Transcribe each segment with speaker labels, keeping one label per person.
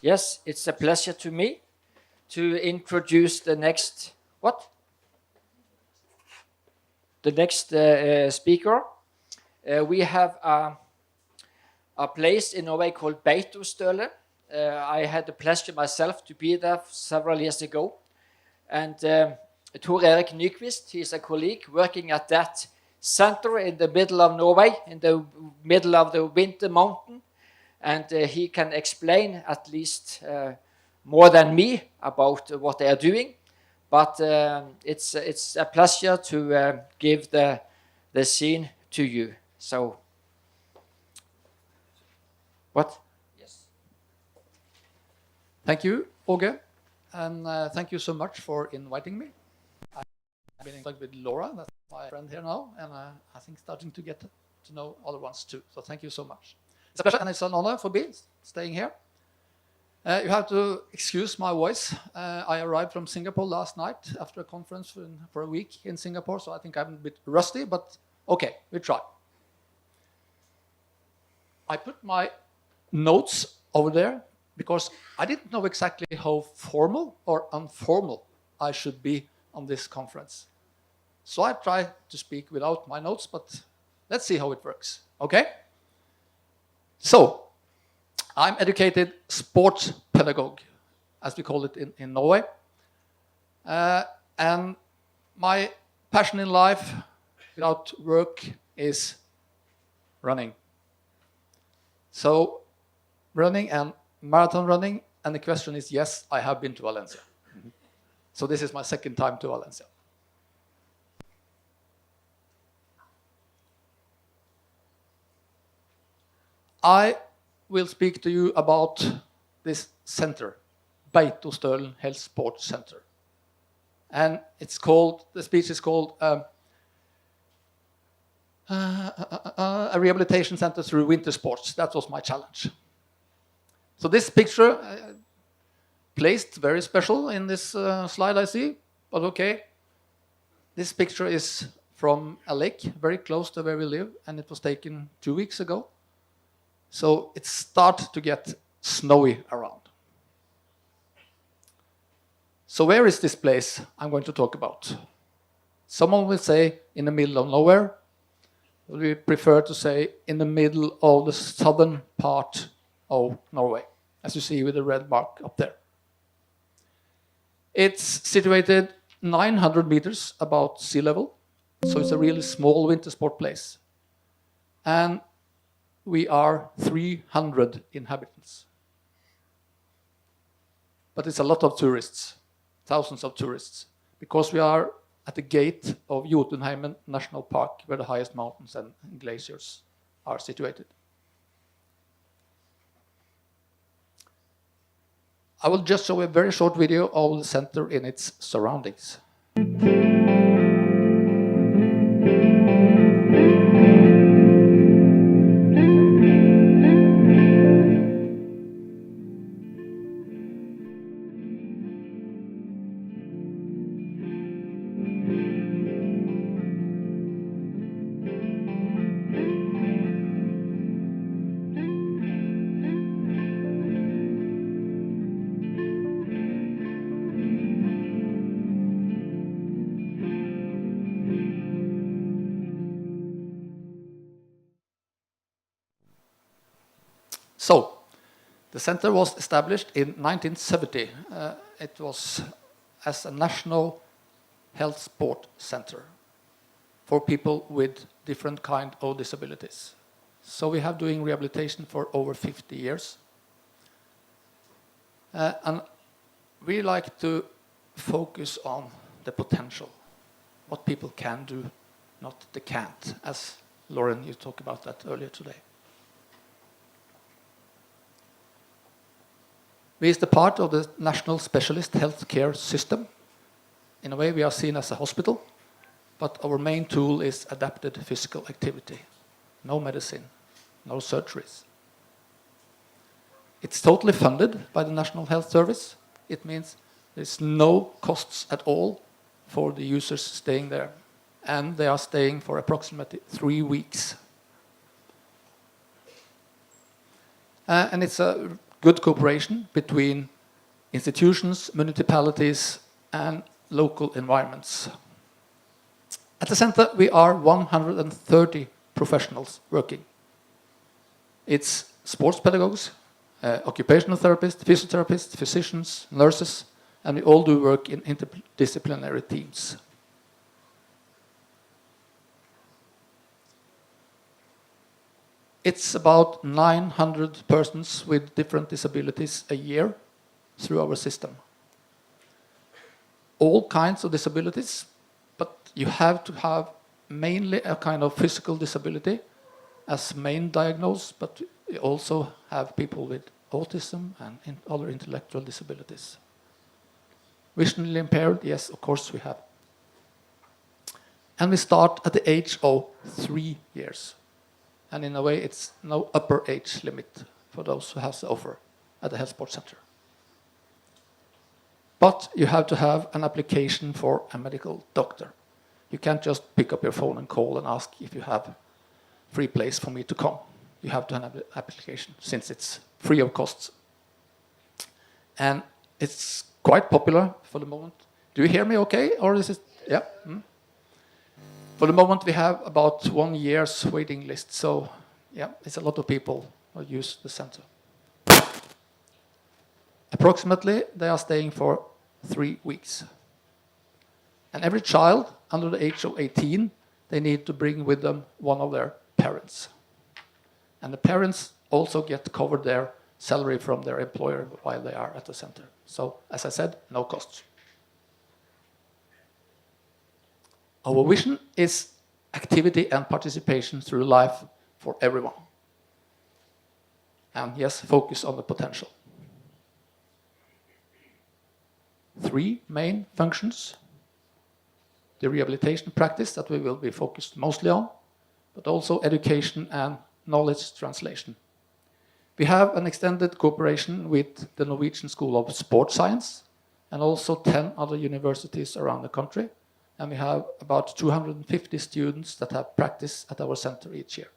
Speaker 1: Yes, it's a pleasure to me to introduce the next speaker. We have a place in Norway called Beitostølen. I had the pleasure myself to be there several years ago, and Tor Erik Nyquist, he's a colleague working at that center in the middle of Norway, in the middle of the winter mountain, and he can explain at least more than me about what they are doing. But it's a pleasure to give the scene to you. So, what? Yes.
Speaker 2: Thank you, Åge, and thank you so much for inviting me. I've been in contact with Laura, that's my friend here now, and I think starting to get to know other ones too. So thank you so much. It's a pleasure and it's an honor for me staying here. You have to excuse my voice. I arrived from Singapore last night after a conference for a week in Singapore, so I think I'm a bit rusty, but okay, we try. I put my notes over there because I didn't know exactly how formal or informal I should be on this conference. So I try to speak without my notes, but let's see how it works, okay? So, I'm educated sports pedagogue, as we call it in Norway. And my passion in life without work is running. So, running and marathon running, and the question is, yes, I have been to Valencia. So this is my second time to Valencia. I will speak to you about this center, Beitostølen Health Sports Center. And it's called, the speech is called a rehabilitation center through winter sports. That was my challenge. So this picture placed very special in this slide I see, but okay. This picture is from a lake very close to where we live, and it was taken 2 weeks ago. So it started to get snowy around. So where is this place I'm going to talk about? Someone will say in the middle of nowhere. We prefer to say in the middle of the southern part of Norway, as you see with the red mark up there. It's situated 900 meters above sea level, so it's a really small winter sport place. And we are 300 inhabitants. But it's a lot of tourists, thousands of tourists, because we are at the gate of Jotunheimen National Park, where the highest mountains and glaciers are situated. I will just show a very short video of the center in its surroundings. So, the center was established in 1970. It was as a national health sport center for people with different kind of disabilities. So we have doing rehabilitation for over 50 years. And we like to focus on the potential, what people can do, not the can't, as Lauren, you talked about that earlier today. We is the part of the national specialist healthcare system. In a way, we are seen as a hospital, but our main tool is adapted physical activity. No medicine, no surgeries. It's totally funded by the National Health Service. It means there's no costs at all for the users staying there. And they are staying for approximately 3 weeks. And it's a good cooperation between institutions, municipalities, and local environments. At the center, we are 130 professionals working. It's sports pedagogues, occupational therapists, physiotherapists, physicians, nurses, and we all do work in interdisciplinary teams. It's about 900 persons with different disabilities a year through our system. All kinds of disabilities, but you have to have mainly a kind of physical disability as main diagnosis, but we also have people with autism and other intellectual disabilities. Visually impaired, yes, of course we have. And we start at the age of 3 years. And in a way, it's no upper age limit for those who have the offer at the health sports center. But you have to have an application for a medical doctor. You can't just pick up your phone and call and ask if you have free place for me to come. You have to have an application since it's free of costs. And it's quite popular for the moment. Do you hear me okay? Or is it, yeah? For the moment, we have about 1 year's waiting list. So, yeah, it's a lot of people who use the center. Approximately, they are staying for 3 weeks. And every child under the age of 18, they need to bring with them one of their parents. And the parents also get covered their salary from their employer while they are at the center. So, as I said, no costs. Our vision is activity and participation through life for everyone. And yes, focus on the potential. 3 main functions. The rehabilitation practice that we will be focused mostly on, but also education and knowledge translation. We have an extended cooperation with the Norwegian School of Sports Science and also 10 other universities around the country. And we have about 250 students that have practice at our center each year.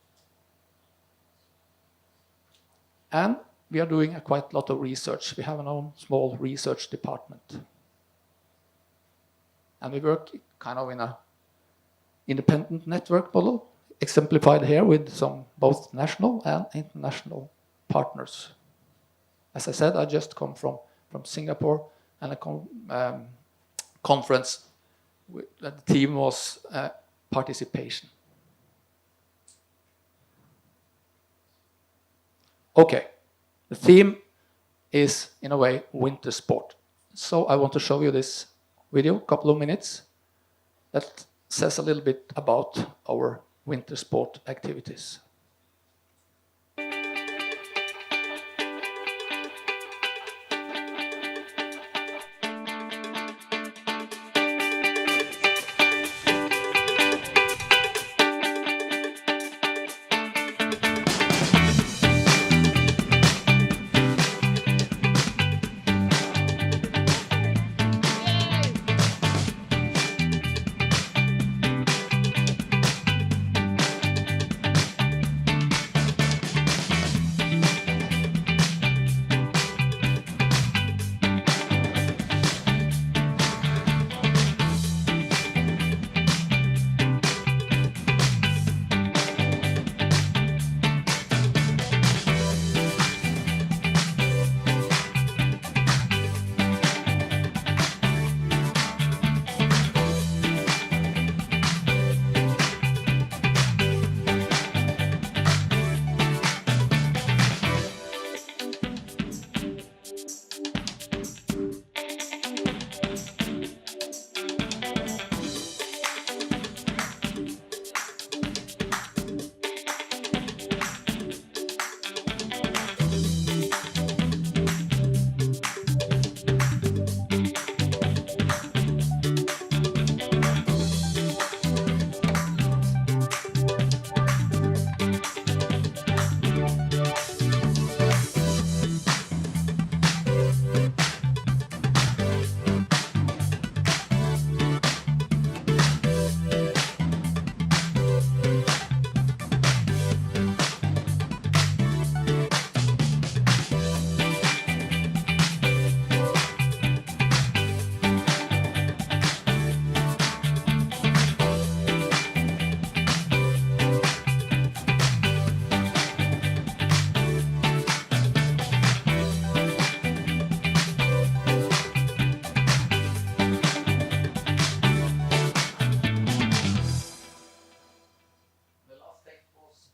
Speaker 2: And we are doing quite a lot of research. We have our own small research department. And we work kind of in an independent network model, exemplified here with some both national and international partners. As I said, I just come from Singapore, and a conference. The theme was participation. Okay, the theme is, in a way, winter sport. So I want to show you this video, a couple of minutes, that says a little bit about our winter sport activities.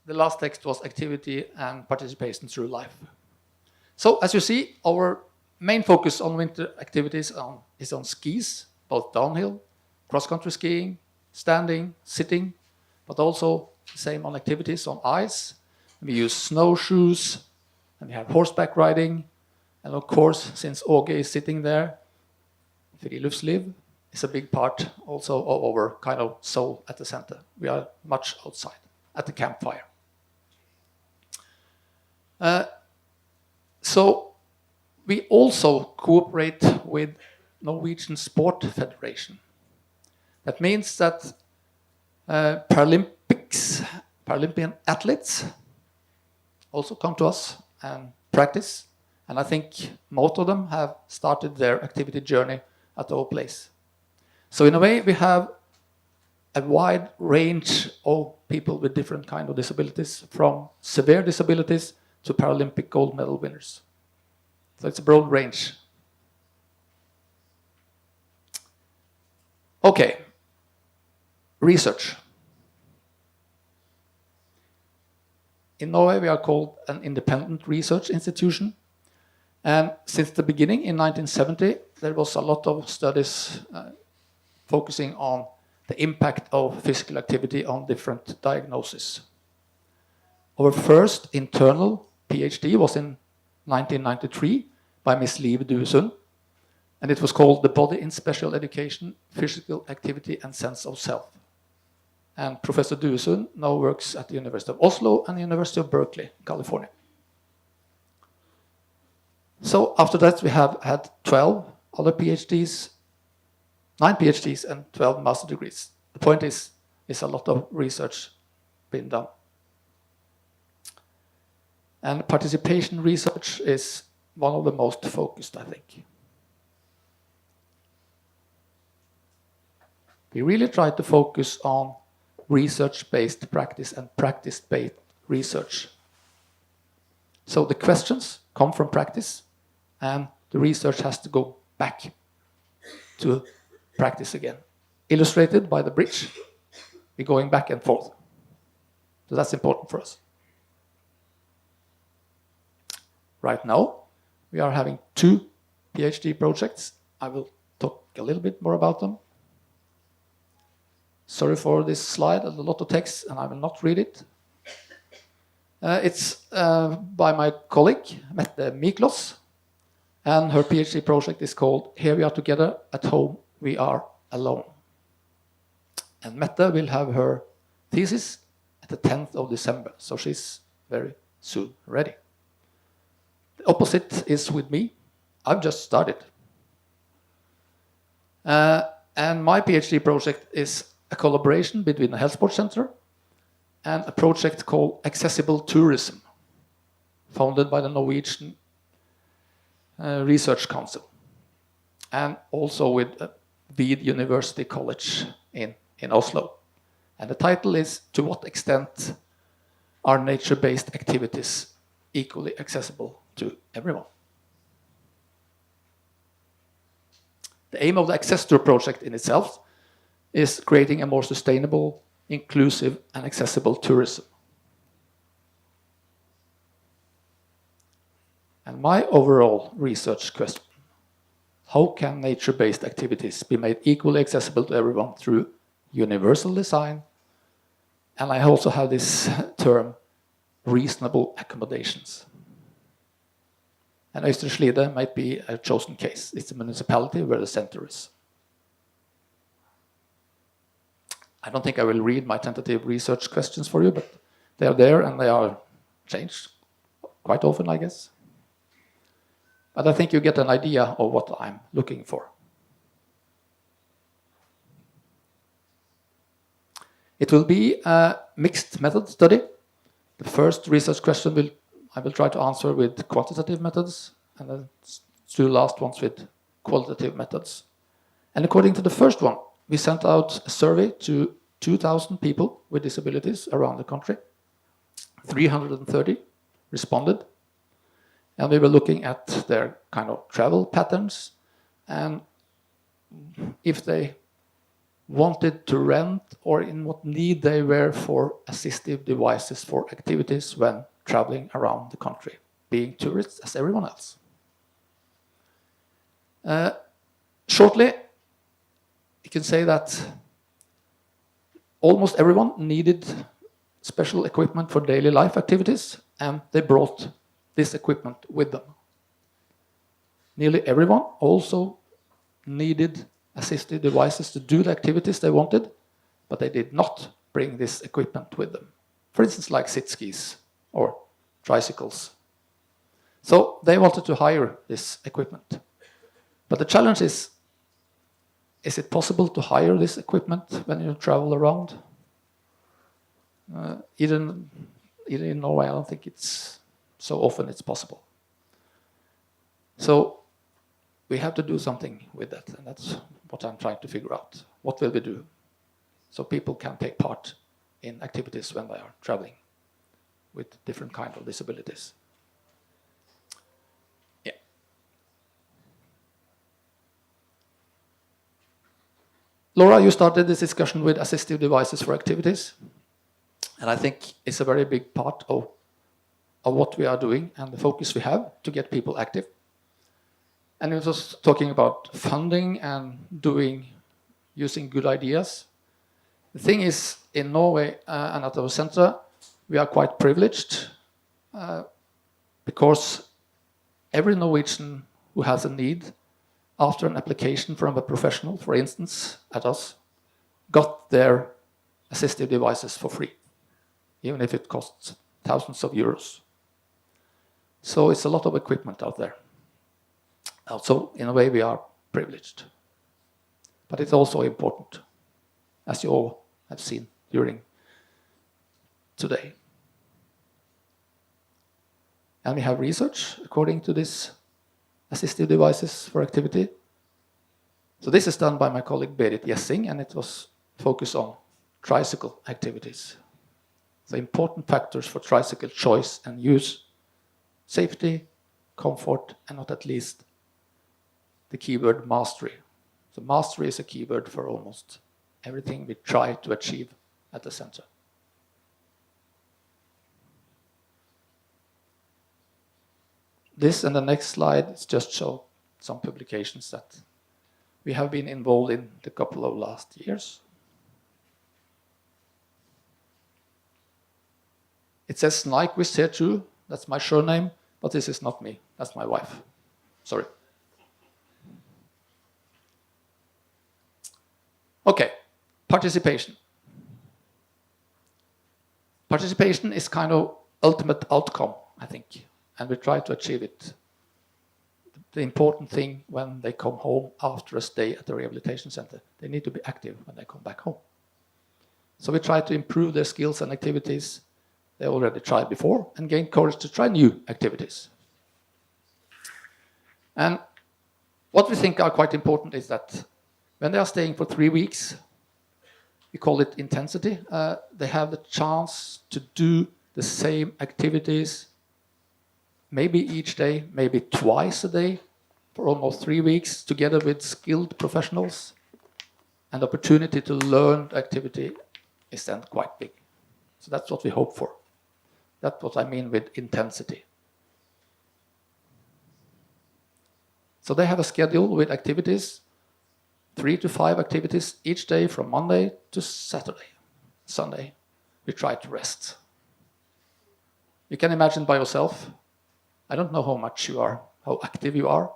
Speaker 2: the last text was activity and participation through life. So as you see, our main focus on winter activities is on skis, both downhill, cross-country skiing, standing, sitting, but also the same on activities on ice. We use snowshoes, and we have horseback riding, and of course, since Åge is sitting there, friluftsliv is a big part also of our kind of soul at the center. We are much outside at the campfire. So we also cooperate with Norwegian Sport Federation. That means that Paralympian athletes also come to us and practice. And I think most of them have started their activity journey at our place. So in a way, we have a wide range of people with different kind of disabilities, from severe disabilities to Paralympic gold medal winners. So it's a broad range. Okay, research. In Norway, we are called an independent research institution. And since the beginning in 1970, there was a lot of studies focusing on the impact of physical activity on different diagnoses. Our first internal PhD was in 1993 by Miss Liv Duesund, and it was called The Body in Special Education, Physical Activity and Sense of Self. And Professor Duesund now works at the University of Oslo and the University of Berkeley, California. So after that, we have had 12 other PhDs, 9 PhDs and 12 master degrees. The point is a lot of research being done. And participation research is one of the most focused, I think. We really try to focus on research-based practice and practice-based research. So the questions come from practice, and the research has to go back to practice again. Illustrated by the bridge, we're going back and forth. So that's important for us. Right now, we are having 2 PhD projects. I will talk a little bit more about them. Sorry for this slide, a lot of text, and I will not read it. It's by my colleague, Mette Miklos, and her PhD project is called Here We Are Together, at Home We Are Alone. And Mette will have her thesis at the 10th of December, so she's very soon ready. The opposite is with me. I've just started. And my PhD project is a collaboration between the Health Sports Center and a project called Accessible Tourism, founded by the Norwegian Research Council, and also with Vid University College in Oslo. And the title is, To What Extent Are Nature-Based Activities Equally Accessible to Everyone? The aim of the Access Tour project in itself is creating a more sustainable, inclusive, and accessible tourism. And my overall research question: how can nature-based activities be made equally accessible to everyone through universal design? And I also have this term, reasonable accommodations. And Øystre might be a chosen case. It's a municipality where the center is. I don't think I will read my tentative research questions for you, but they are there and they are changed quite often, I guess. But I think you get an idea of what I'm looking for. It will be a mixed method study. The first research question I will try to answer with quantitative methods, and the 2 last ones with qualitative methods. And according to the first one, we sent out a survey to 2,000 people with disabilities around the country. 330 responded. And we were looking at their kind of travel patterns and if they wanted to rent or in what need they were for assistive devices for activities when traveling around the country, being tourists as everyone else. Shortly, you can say that almost everyone needed special equipment for daily life activities, and they brought this equipment with them. Nearly everyone also needed assistive devices to do the activities they wanted, but they did not bring this equipment with them. For instance, like sit skis or tricycles. So they wanted to hire this equipment. But the challenge is it possible to hire this equipment when you travel around? Even in Norway, I don't think it's so often it's possible. So we have to do something with that, and that's what I'm trying to figure out. What will we do so people can take part in activities when they are traveling with different kinds of disabilities? Yeah. Laura, you started this discussion with assistive devices for activities, and I think it's a very big part of what we are doing and the focus we have to get people active. And it was talking about funding and using good ideas. The thing is, in Norway and at our center, we are quite privileged because every Norwegian who has a need, after an application from a professional, for instance, at us, got their assistive devices for free, even if it costs thousands of euros. So it's a lot of equipment out there. Also, in a way, we are privileged. But it's also important, as you all have seen during today. And we have research according to this assistive devices for activity. So this is done by my colleague Berit Jessing, and it was focused on tricycle activities. The important factors for tricycle choice and use: safety, comfort, and not at least the keyword mastery. So mastery is a keyword for almost everything we try to achieve at the center. This and the next slide just show some publications that we have been involved in the couple of last years. It says Nyquist here too. That's my surname, but this is not me. That's my wife. Sorry. Okay, participation. Participation is kind of ultimate outcome, I think, and we try to achieve it. The important thing when they come home after a stay at the rehabilitation center, they need to be active when they come back home. So we try to improve their skills and activities they already tried before and gain courage to try new activities. And what we think are quite important is that when they are staying for 3 weeks, we call it intensity, they have the chance to do the same activities, maybe each day, maybe twice a day, for almost 3 weeks, together with skilled professionals. And the opportunity to learn the activity is then quite big. So that's what we hope for. That's what I mean with intensity. So they have a schedule with activities, 3 to 5 activities each day from Monday to Saturday. Sunday, we try to rest. You can imagine by yourself, I don't know how much you are, how active you are,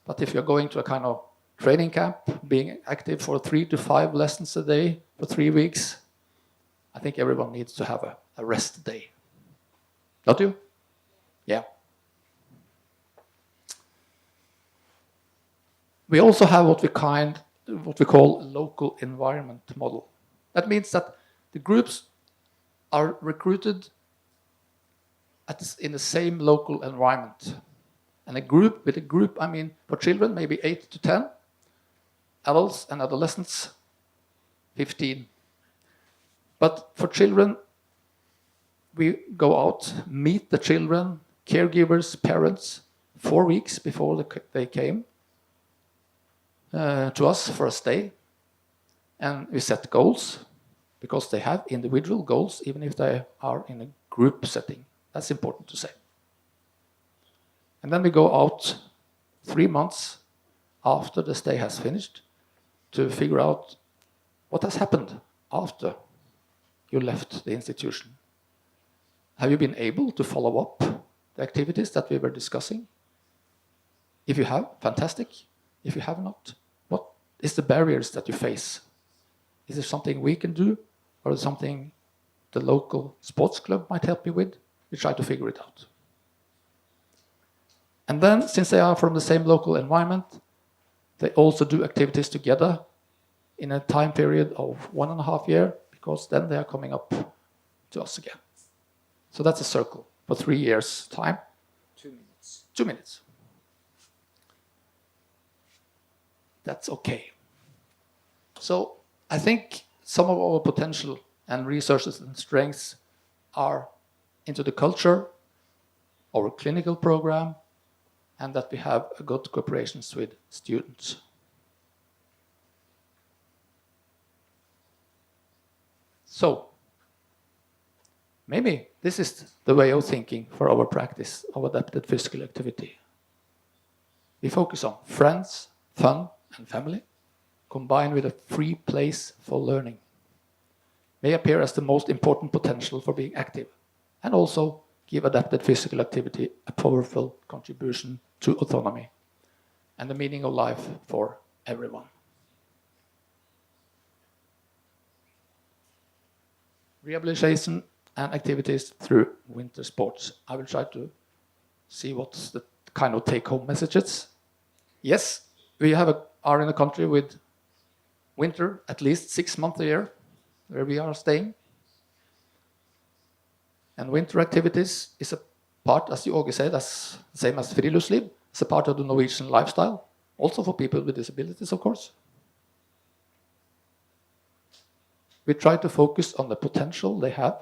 Speaker 2: but if you're going to a kind of training camp, being active for 3 to 5 lessons a day for 3 weeks, I think everyone needs to have a rest day. Don't you? Yeah. We also have what we call local environment model. That means that the groups are recruited in the same local environment. And with a group, I mean, for children, maybe 8 to 10, adults and adolescents, 15. But for children, we go out, meet the children, caregivers, parents, 4 weeks before they came to us for a stay. And we set goals, because they have individual goals, even if they are in a group setting. That's important to say. And then we go out 3 months after the stay has finished to figure out what has happened after you left the institution. Have you been able to follow up the activities that we were discussing? If you have, fantastic. If you have not, what is the barriers that you face? Is there something we can do, or something the local sports club might help you with? We try to figure it out. And then, since they are from the same local environment, they also do activities together in a time period of 1.5 years, because then they are coming up to us again. So that's a circle for 3 years' time.
Speaker 1: 2 minutes.
Speaker 2: 2 minutes. That's okay. So I think some of our potential and resources and strengths are into the culture, our clinical program, and that we have a good cooperation with students. So maybe this is the way of thinking for our practice of adapted physical activity. We focus on friends, fun, and family, combined with a free place for learning. May appear as the most important potential for being active, and also give adapted physical activity a powerful contribution to autonomy and the meaning of life for everyone. Rehabilitation and activities through winter sports. I will try to see what's the kind of take-home messages. Yes, we are in a country with winter at least 6 months a year where we are staying. And winter activities is a part, as you already said, as same as friluftsliv. It's a part of the Norwegian lifestyle, also for people with disabilities, of course. We try to focus on the potential they have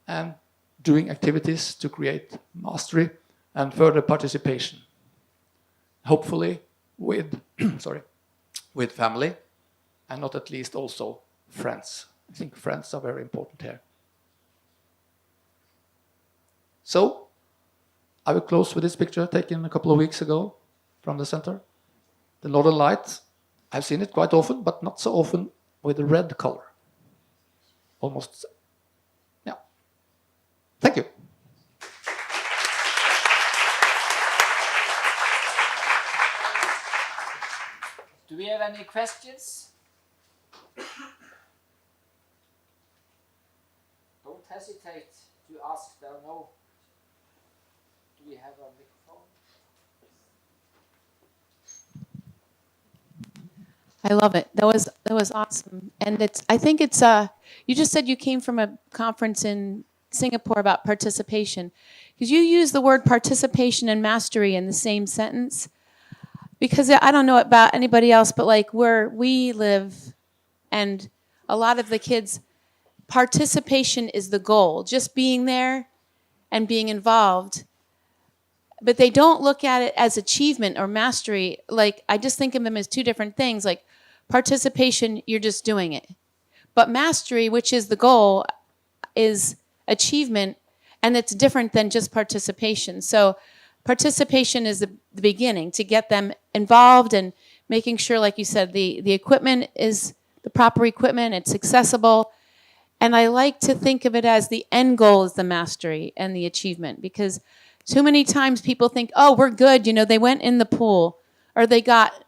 Speaker 2: and doing activities to create mastery and further participation. Hopefully with, with family, and not at least also friends. I think friends are very important here. So, I will close with this picture taken a couple of weeks ago from the center. The Northern Lights, I've seen it quite often, but not so often with the red color. Almost, yeah. Thank you.
Speaker 1: Do we have any questions? Don't hesitate to ask. There are no. Do we have a microphone?
Speaker 3: I love it. That was awesome. And I think it's you just said you came from a conference in Singapore about participation. Because you use the word participation and mastery in the same sentence. Because I don't know about anybody else, but like where we live and a lot of the kids, participation is the goal, just being there and being involved. But they don't look at it as achievement or mastery. Like, I just think of them as two different things. Like, participation, you're just doing it. But mastery, which is the goal, is achievement, and it's different than just participation. So participation is the beginning, to get them involved and making sure, like you said, the equipment is the proper equipment, it's accessible. And I like to think of it as the end goal is the mastery and the achievement, because too many times people think, oh, we're good, they went in the pool or they got,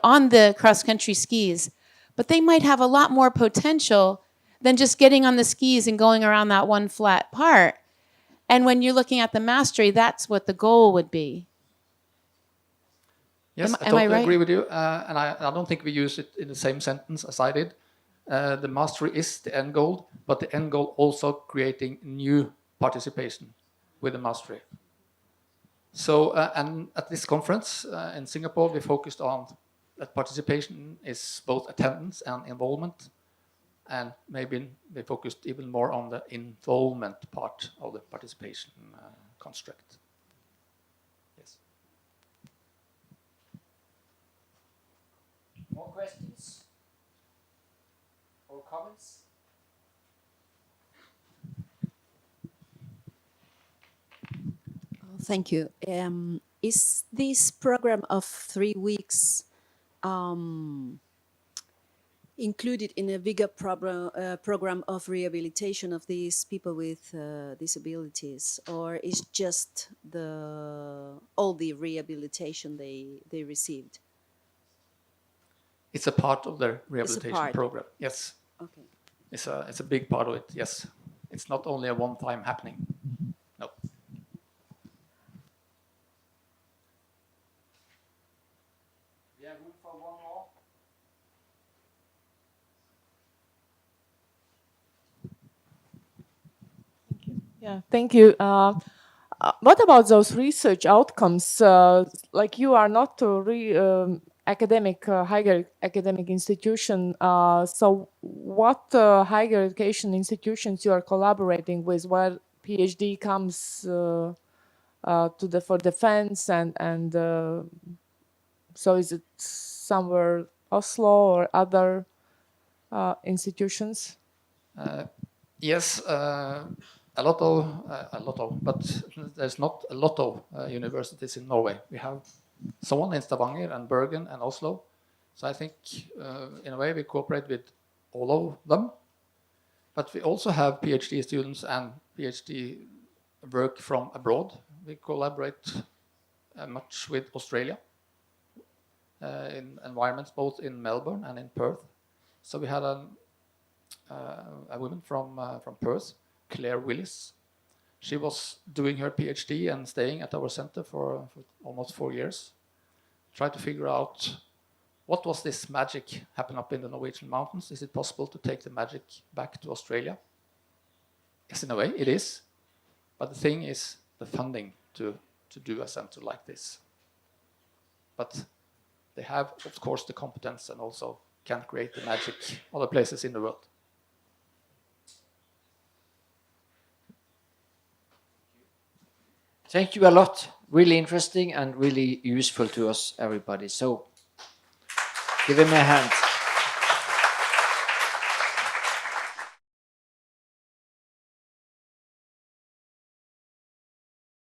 Speaker 3: on the cross-country skis. But they might have a lot more potential than just getting on the skis and going around that one flat part. And when you're looking at the mastery, that's what the goal would be.
Speaker 2: Yes, I totally agree with you. And I don't think we use it in the same sentence as I did. The mastery is the end goal, but the end goal also creating new participation with the mastery. So, and at this conference in Singapore, we focused on that participation is both attendance and involvement. And maybe we focused even more on the involvement part of the participation construct. Yes.
Speaker 1: More questions or comments?
Speaker 4: Thank you. Is this program of 3 weeks included in a bigger program of rehabilitation of these people with disabilities, or is just all the rehabilitation they received?
Speaker 2: It's a part of the rehabilitation
Speaker 4: part.
Speaker 2: program. Yes,
Speaker 4: Okay.
Speaker 2: it's a big part of it. Yes, it's not only a one-time happening. No.
Speaker 1: We have room for one more.
Speaker 5: Yeah, thank you. What about those research outcomes? Like you are not a higher academic institution. So what higher education institutions you are collaborating with where PhD comes for defense and so is it somewhere Oslo or other institutions?
Speaker 2: Yes, but there's not a lot of universities in Norway. We have someone in Stavanger and Bergen and Oslo. So I think in a way we cooperate with all of them. But we also have PhD students and PhD work from abroad. We collaborate much with Australia in environments both in Melbourne and in Perth. So we had a woman from Perth, Claire Willis. She was doing her PhD and staying at our center for almost 4 years. Tried to figure out what was this magic happen up in the Norwegian mountains. Is it possible to take the magic back to Australia? Yes, in a way, it is. But the thing is the funding to do a center like this. But they have, of course, the competence and also can create the magic other places in the world.
Speaker 1: Thank you a lot. Really interesting and really useful to us, everybody. So give him a hand.